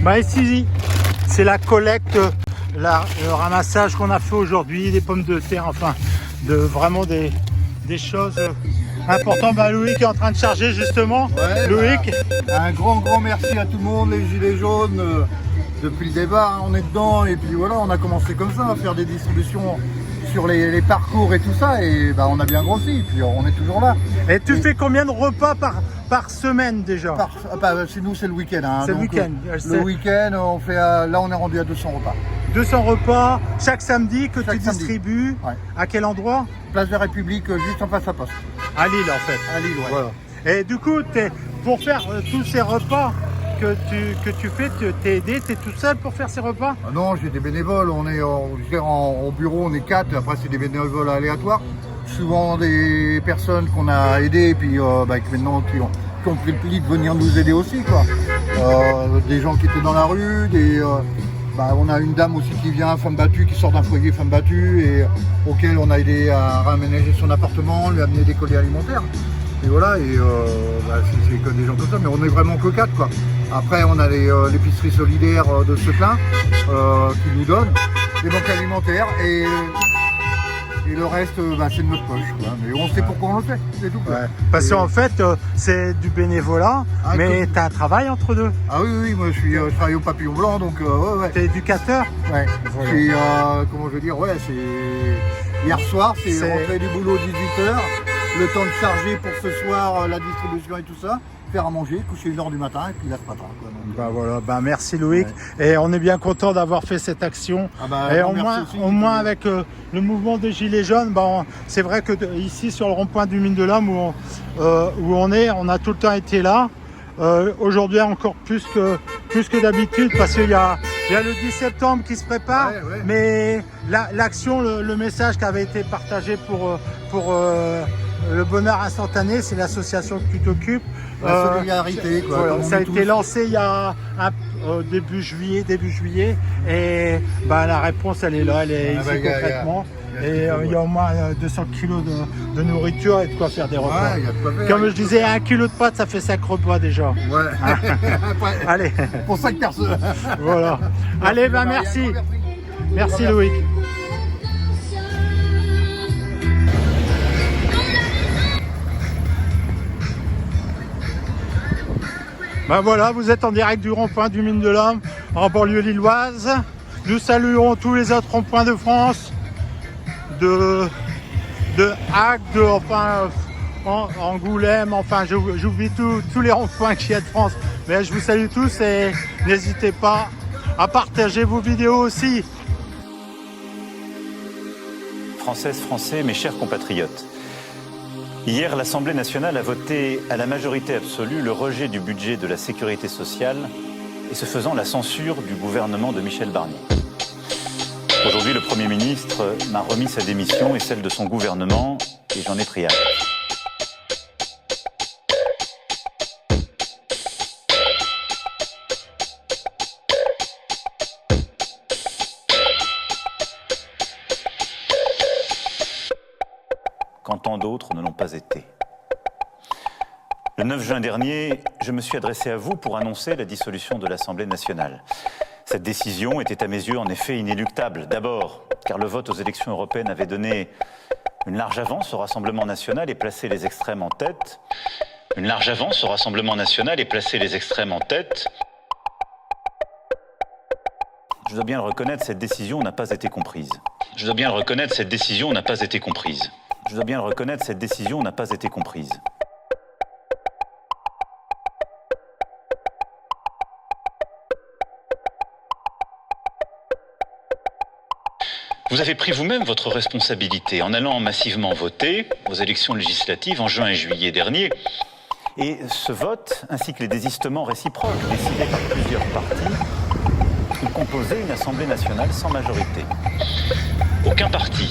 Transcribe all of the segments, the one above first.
Bah ici, c'est la collecte, le ramassage qu'on a fait aujourd'hui, des pommes de terre, enfin, vraiment des choses importantes. Bah, Loïc est en train de charger justement. Ouais, Loïc. Un grand merci à tout le monde, les gilets jaunes. Depuis le départ, on est dedans et puis voilà, on a commencé comme ça à faire des distributions sur les parcours et tout ça et bah, on a bien grossi et puis on est toujours là. Et tu fais combien de repas par semaine déjà? Chez nous c'est le week-end. Hein, c'est le week-end. Le week-end, on fait là on est rendu à 200 repas. 200 repas chaque samedi que tu samedi. distribues. Ouais. À quel endroit? Place de la République, juste en face à Poste. À Lille en fait. À Lille, ouais. Voilà. Et du coup, pour faire tous ces repas que tu fais, t'es aidé, t'es tout seul pour faire ces repas? Non, j'ai des bénévoles, on est au bureau, on est 4, après c'est des bénévoles aléatoires. Souvent des personnes qu'on a aidées et puis qui maintenant qui ont pris le pli de venir nous aider aussi, quoi. Des gens qui étaient dans la rue, on a une dame aussi qui vient, femme battue, qui sort d'un foyer femme battue et auquel on a aidé à raménager son appartement, lui amener des colis alimentaires. Et voilà, c'est que des gens comme ça, mais on est vraiment que 4 quoi. Après on a l'épicerie solidaire de Seclin qui nous donne, les banques alimentaires et le reste c'est de notre poche. Quoi. Mais on sait pourquoi on le fait, c'est tout. Ouais. Parce qu'en fait c'est du bénévolat, mais tu as un travail entre deux. Ah oui, moi je travaille au Papillon Blanc, donc ouais. Tu es éducateur? Ouais. Voilà. Comment je veux dire, ouais, c'est hier soir, c'est rentrer du boulot 18h. Le temps de charger pour ce soir, la distribution et tout ça, faire à manger, coucher 1h du matin et puis là ce matin. Voilà, merci Loïc. Ouais. Et on est bien content d'avoir fait cette action. Et au moins avec le mouvement des Gilets jaunes, c'est vrai que ici sur le rond-point du Mine de l'Homme où on est, on a tout le temps été là. Aujourd'hui encore plus que d'habitude parce qu'il y a le 10 septembre qui se prépare, ouais. Mais l'action, le message qui avait été partagé pour le bonheur instantané, c'est l'association que tu t'occupes. La solidarité, quoi. Voilà, ça a été lancé il y a début juillet et la réponse elle est là, elle est ici concrètement. Et il y a au moins 200 kilos de nourriture et de quoi faire des repas. Ouais, comme je disais, 1 kilo de pâtes, ça fait 5 repas déjà. Ouais. Allez. Pour 5 personnes. Voilà. Allez, merci. Merci Loïc. Voilà, vous êtes en direct du rond-point du Mine de l'Homme en banlieue lilloise. Nous saluons tous les autres ronds-points de France, de Agde, Angoulême, enfin j'oublie tous les ronds-points qu'il y a de France. Mais je vous salue tous et n'hésitez pas à partager vos vidéos aussi. Françaises, Français, mes chers compatriotes. Hier, l'Assemblée nationale a voté à la majorité absolue le rejet du budget de la sécurité sociale et ce faisant la censure du gouvernement de Michel Barnier. Aujourd'hui, le Premier ministre m'a remis sa démission et celle de son gouvernement et j'en ai pris acte. Quand tant d'autres ne l'ont pas été. Le 9 juin dernier, je me suis adressé à vous pour annoncer la dissolution de l'Assemblée nationale. Cette décision était à mes yeux en effet inéluctable. D'abord, car le vote aux élections européennes avait donné une large avance au Rassemblement national et placé les extrêmes en tête. Une large avance au Rassemblement national et placé les extrêmes en tête. Je dois bien le reconnaître, cette décision n'a pas été comprise. Je dois bien le reconnaître, cette décision n'a pas été comprise. Je dois bien le reconnaître, cette décision n'a pas été comprise. Vous avez pris vous-même votre responsabilité en allant massivement voter aux élections législatives en juin et juillet dernier. Et ce vote, ainsi que les désistements réciproques décidés par plusieurs partis, ont composé une Assemblée nationale sans majorité. Aucun parti,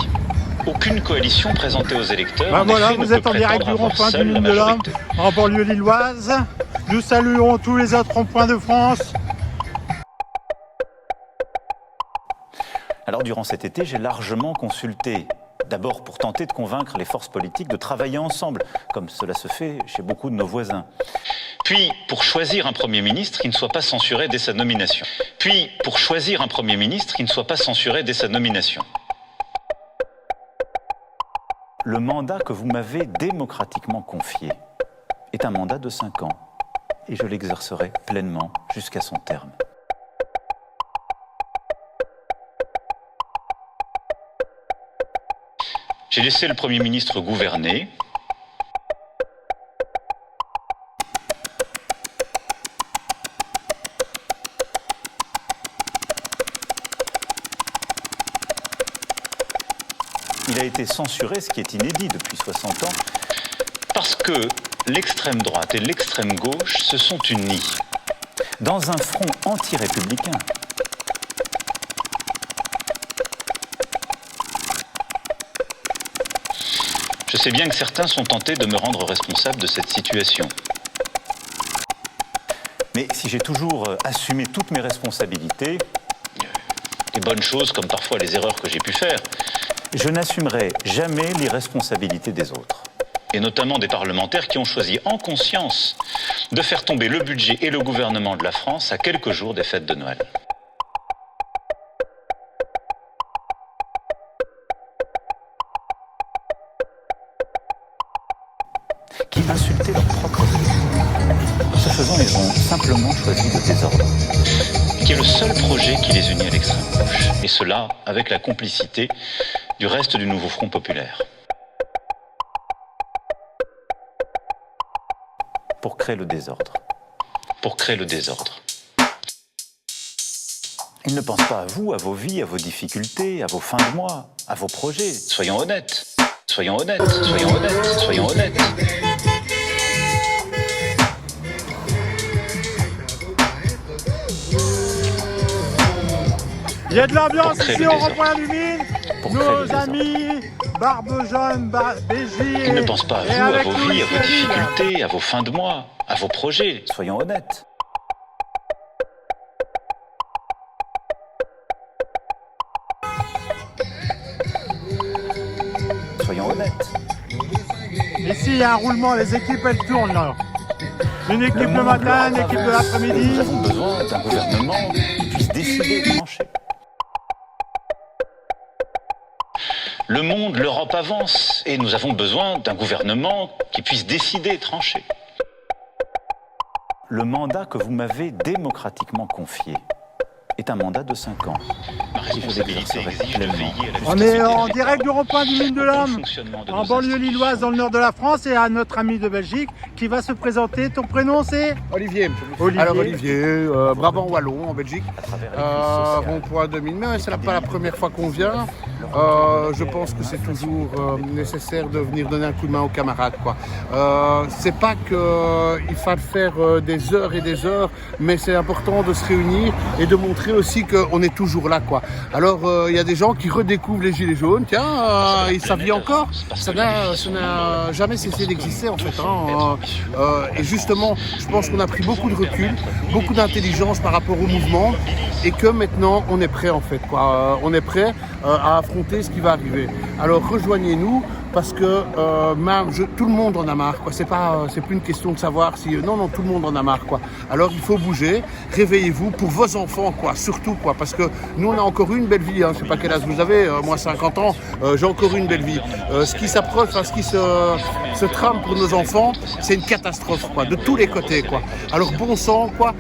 aucune coalition présentée aux électeurs. Voilà, vous êtes en direct du rond-point du Mine de l'Homme, en banlieue lilloise. Nous saluons tous les autres ronds-points de France. Alors, durant cet été, j'ai largement consulté D'abord pour tenter de convaincre les forces politiques de travailler ensemble, comme cela se fait chez beaucoup de nos voisins. Puis pour choisir un Premier ministre qui ne soit pas censuré dès sa nomination. Puis pour choisir un Premier ministre qui ne soit pas censuré dès sa nomination. Le mandat que vous m'avez démocratiquement confié est un mandat de 5 ans et je l'exercerai pleinement jusqu'à son terme. J'ai laissé le Premier ministre gouverner. Il a été censuré, ce qui est inédit depuis 60 ans, parce que l'extrême droite et l'extrême gauche se sont unis dans un front anti-républicain. Je sais bien que certains sont tentés de me rendre responsable de cette situation. Mais si j'ai toujours assumé toutes mes responsabilités, les bonnes choses comme parfois les erreurs que j'ai pu faire, je n'assumerai jamais l'irresponsabilité des autres. Et notamment des parlementaires qui ont choisi en conscience de faire tomber le budget et le gouvernement de la France à quelques jours des fêtes de Noël. Qui insultaient leurs propres électeurs. Ce faisant, ils ont simplement choisi le désordre, qui est le seul projet qui les unit à l'extrême gauche. Et cela avec la complicité du reste du nouveau Front populaire. Pour créer le désordre. Pour créer le désordre. Ils ne pensent pas à vous, à vos vies, à vos difficultés, à vos fins de mois, à vos projets. Soyons honnêtes. Soyons honnêtes. Soyons honnêtes. Soyons honnêtes. Il y a de l'ambiance ici au rond-point du Mine. Nos amis Barbe Jaune, Béji. Ils ne pensent pas à vous, à vos vies, à vos difficultés, à vos fins de mois, à vos projets. Soyons honnêtes. Soyons honnêtes. Ici, il y a un roulement, les équipes, elles tournent là. Une équipe le matin, une équipe de l'après-midi. Nous avons besoin d'un gouvernement qui puisse décider de trancher. Le monde, l'Europe avance et nous avons besoin d'un gouvernement qui puisse décider et trancher. Le mandat que vous m'avez démocratiquement confié est un mandat de 5 ans. Ma responsabilité exige de veiller à la On est en direct du rond-point du Mine de l'Homme, en banlieue lilloise, dans le nord de la France, et à notre ami de Belgique qui va se présenter. Ton prénom c'est Olivier. Alors Olivier, Brabant Wallon en Belgique, rond-point de Mine. Mais c'est pas la première fois qu'on vient. Je pense que c'est toujours nécessaire de venir donner un coup de main aux camarades, quoi. C'est pas qu'il faille faire des heures et des heures, mais c'est important de se réunir et de montrer aussi qu'on est toujours là, quoi. Alors il y a des gens qui redécouvrent les gilets jaunes, tiens, ça vit encore, ça n'a jamais cessé d'exister en fait, hein. Et justement, je pense qu'on a pris beaucoup de recul, beaucoup d'intelligence par rapport au mouvement, et que maintenant on est prêt en fait, quoi. On est prêt à affronter ce qui va arriver. Alors rejoignez-nous, parce que tout le monde en a marre, quoi. C'est plus une question de savoir si non, tout le monde en a marre, quoi. Alors il faut bouger, réveillez-vous pour vos enfants, quoi, surtout, quoi, parce que nous on a encore eu une belle vie, hein. Je sais pas quel âge vous avez, moi 50 ans, j'ai encore eu une belle vie. Ce qui s'approche, ce qui se trame pour nos enfants, c'est une catastrophe, quoi, de tous les côtés, quoi. Alors bon sang, quoi,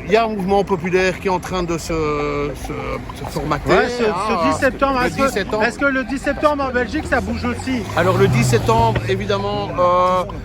il y a un mouvement populaire qui est en train de se formater. Ouais, ce 10 septembre, est-ce que le 10 septembre en Belgique ça bouge aussi? Alors le 10 septembre, évidemment,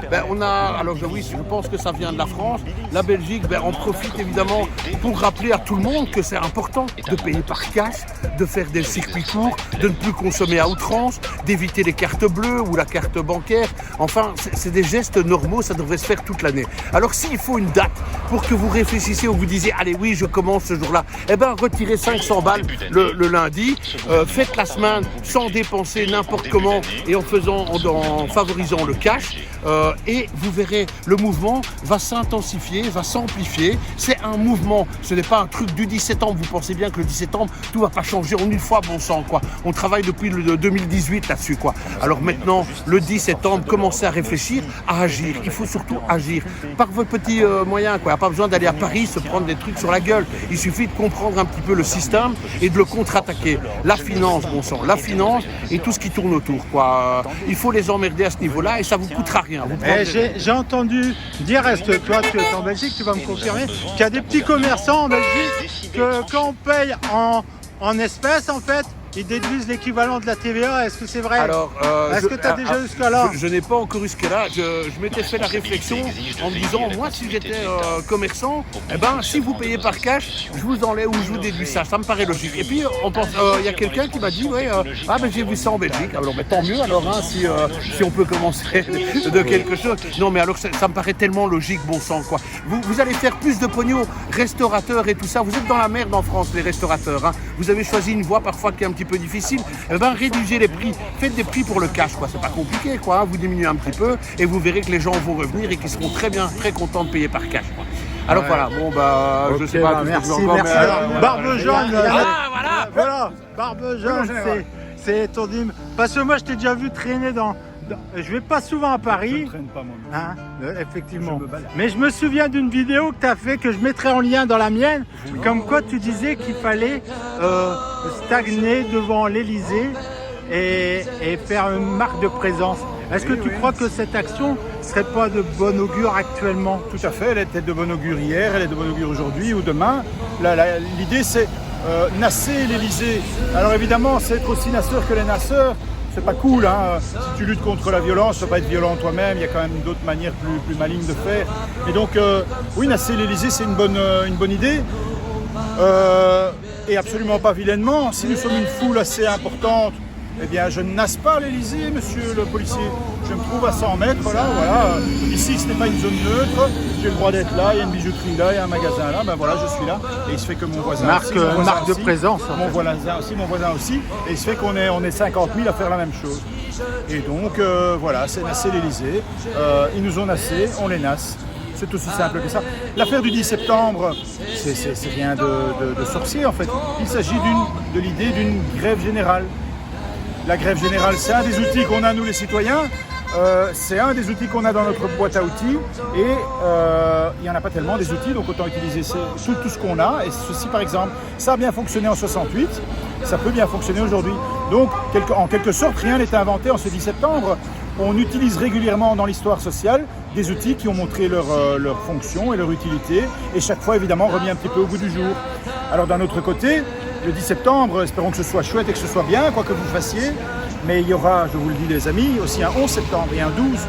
je pense que ça vient de la France. La Belgique, on profite évidemment pour rappeler à tout le monde que c'est important de payer par cash, de faire des circuits courts, de ne plus consommer à outrance, d'éviter les cartes bleues ou la carte bancaire. Enfin, c'est des gestes normaux, ça devrait se faire toute l'année. Alors s'il faut une date pour que vous réfléchissiez ou vous disiez, allez oui, je commence ce jour-là, retirez 500 balles le lundi, faites la semaine sans dépenser commencer n'importe comment et en favorisant le cash, et vous verrez, le mouvement va s'intensifier, va s'amplifier. C'est un mouvement, ce n'est pas un truc du 10 septembre. Vous pensez bien que le 10 septembre, tout va pas changer en une fois, bon sang, quoi. On travaille depuis le 2018 là-dessus, quoi. Alors maintenant, le 10 septembre, commencez à réfléchir, à agir. Il faut surtout agir par vos petits moyens, quoi. Il n'y a pas besoin d'aller à Paris se prendre des trucs sur la gueule. Il suffit de comprendre un petit peu le système et de le contre-attaquer. La finance, bon sang, la finance et tout ce qui tourne autour, quoi. Il faut les emmerder à ce niveau-là et ça vous coûtera rien. J'ai entendu dire, est-ce que toi tu es en Belgique, tu vas me confirmer, qu'il y a des petits commerçants en Belgique que quand on paye en espèces, en fait, ils déduisent l'équivalent de la TVA. Est-ce que c'est vrai? Alors, est-ce que tu as déjà jusqu'à là? Je n'ai pas encore jusqu'à là. Je m'étais fait la réflexion en me disant, moi, si j'étais commerçant, eh ben, si vous payez par cash, je vous enlève ou je vous déduis ça. Ça me paraît logique. Et puis, il y a quelqu'un qui m'a dit, ouais, ben, j'ai vu ça en Belgique. Alors, mais tant mieux, alors, hein, si on peut commencer de quelque chose. Non, mais alors, ça me paraît tellement logique, bon sang, quoi. Vous allez faire plus de pognon, restaurateurs et tout ça. Vous êtes dans la merde en France, les restaurateurs. Hein. Vous avez choisi une voie parfois qui est un petit peu difficile, eh ben réduisez les prix, faites des prix pour le cash, quoi. C'est pas compliqué, quoi. Vous diminuez un petit peu et vous verrez que les gens vont revenir et qu'ils seront très contents de payer par cash, quoi. Alors voilà, bon bah okay, je sais pas. Merci. Alors, Barbe Jaune, voilà, Barbe Jaune, c'est ton dîme. Parce que moi je t'ai déjà vu traîner je vais pas souvent à Paris. Je ne traîne pas moi. Hein, effectivement. Mais je me souviens d'une vidéo que tu as fait, que je mettrai en lien dans la mienne, comme quoi tu disais qu'il fallait stagner devant l'Elysée et faire une marque de présence. Est-ce que tu crois que cette action serait pas de bon augure actuellement? Tout à fait, elle était de bon augure hier, elle est de bon augure aujourd'hui ou demain. L'idée c'est nasser l'Elysée. Alors évidemment, c'est être aussi nasseur que les nasseurs. C'est pas cool, hein. Si tu luttes contre la violence, tu ne peux pas être violent toi-même, il y a quand même d'autres manières plus malignes de faire. Et donc, oui, nasser l'Elysée, c'est une bonne idée. Et absolument pas vilainement. Si nous sommes une foule assez importante, eh bien, je ne nasse pas l'Elysée, monsieur le policier. Je me trouve à 100 mètres, là, voilà. Ici, ce n'est pas une zone neutre. J'ai le droit d'être là, il y a une bijouterie là, il y a un magasin là. Ben voilà, je suis là. Et il se fait que mon voisin marque de présence. Mon voisin aussi. Et il se fait qu'on est 50 000 à faire la même chose. Et donc, voilà, c'est nasser l'Elysée. Ils nous ont nassés, on les nasse. C'est aussi simple que ça. L'affaire du 10 septembre, c'est rien de sorcier, en fait. Il s'agit de l'idée d'une grève générale. La grève générale, c'est un des outils qu'on a, nous les citoyens, c'est un des outils qu'on a dans notre boîte à outils, et il n'y en a pas tellement des outils, donc autant utiliser tout ce qu'on a. Et ceci, par exemple, ça a bien fonctionné en 68, ça peut bien fonctionner aujourd'hui. Donc, en quelque sorte, rien n'est inventé en ce 10 septembre. On utilise régulièrement dans l'histoire sociale des outils qui ont montré leur fonction et leur utilité, et chaque fois, évidemment, on revient un petit peu au goût du jour. Alors, d'un autre côté, le 10 septembre, espérons que ce soit chouette et que ce soit bien, quoi que vous fassiez. Mais il y aura, je vous le dis les amis, aussi un 11 septembre et un 12.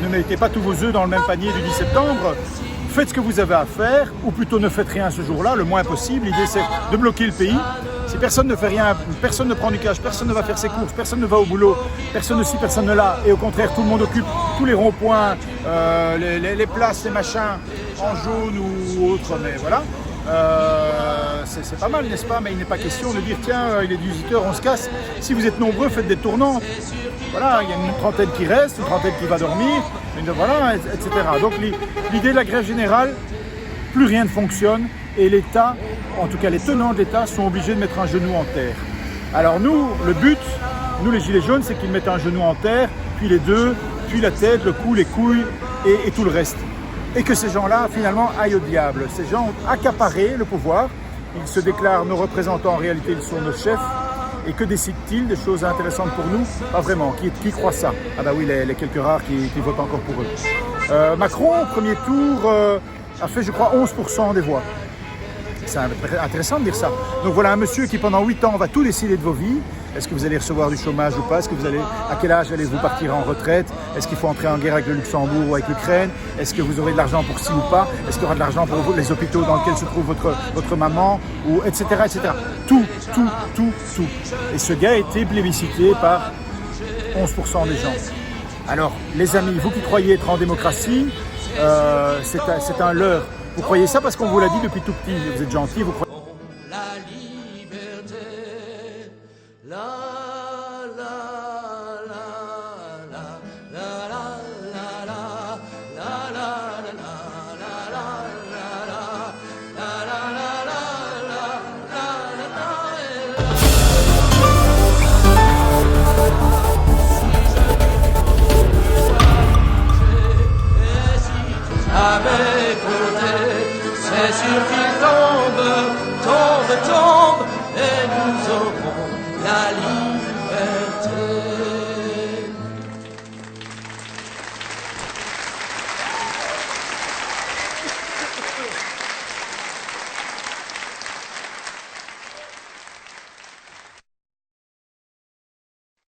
Ne mettez pas tous vos œufs dans le même panier du 10 septembre. Faites ce que vous avez à faire, ou plutôt ne faites rien ce jour-là, le moins possible. L'idée c'est de bloquer le pays. Si personne ne fait rien, personne ne prend du cash, personne ne va faire ses courses, personne ne va au boulot, personne ne ci, personne ne là. Et au contraire, tout le monde occupe tous les ronds-points, les places, les machins, en jaune ou autre, mais voilà. C'est pas mal, n'est-ce pas? Mais il n'est pas question de dire tiens, il est 18h, on se casse. Si vous êtes nombreux, faites des tournantes. Voilà, il y a une trentaine qui reste, une trentaine qui va dormir, voilà, etc. Donc l'idée de la grève générale, plus rien ne fonctionne et l'État, en tout cas les tenants de l'État, sont obligés de mettre un genou en terre. Alors nous, le but, nous les gilets jaunes, c'est qu'ils mettent un genou en terre, puis les deux, puis la tête, le cou, les couilles et tout le reste. Et que ces gens-là, finalement, aillent au diable. Ces gens ont accaparé le pouvoir. Ils se déclarent nos représentants, en réalité, ils sont nos chefs. Et que décident-ils? Des choses intéressantes pour nous? Pas vraiment. Qui croit ça? Ah bah oui, les quelques rares qui votent encore pour eux. Macron, au premier tour, a fait, je crois, 11% des voix. C'est intéressant de dire ça. Donc voilà un monsieur qui, pendant 8 ans, va tout décider de vos vies. Est-ce que vous allez recevoir du chômage ou pas? À quel âge allez-vous partir en retraite? Est-ce qu'il faut entrer en guerre avec le Luxembourg ou avec l'Ukraine? Est-ce que vous aurez de l'argent pour ci ou pas? Est-ce qu'il y aura de l'argent pour les hôpitaux dans lesquels se trouve votre maman? Etc., etc. Tout. Et ce gars a été plébiscité par 11% des gens. Alors, les amis, vous qui croyez être en démocratie, c'est un leurre. Vous croyez ça parce qu'on vous l'a dit depuis tout petit. Vous êtes gentil, vous croyez... La liberté, la c'est sûr qu'il tombe, tombe, tombe, et nous aurons la liberté.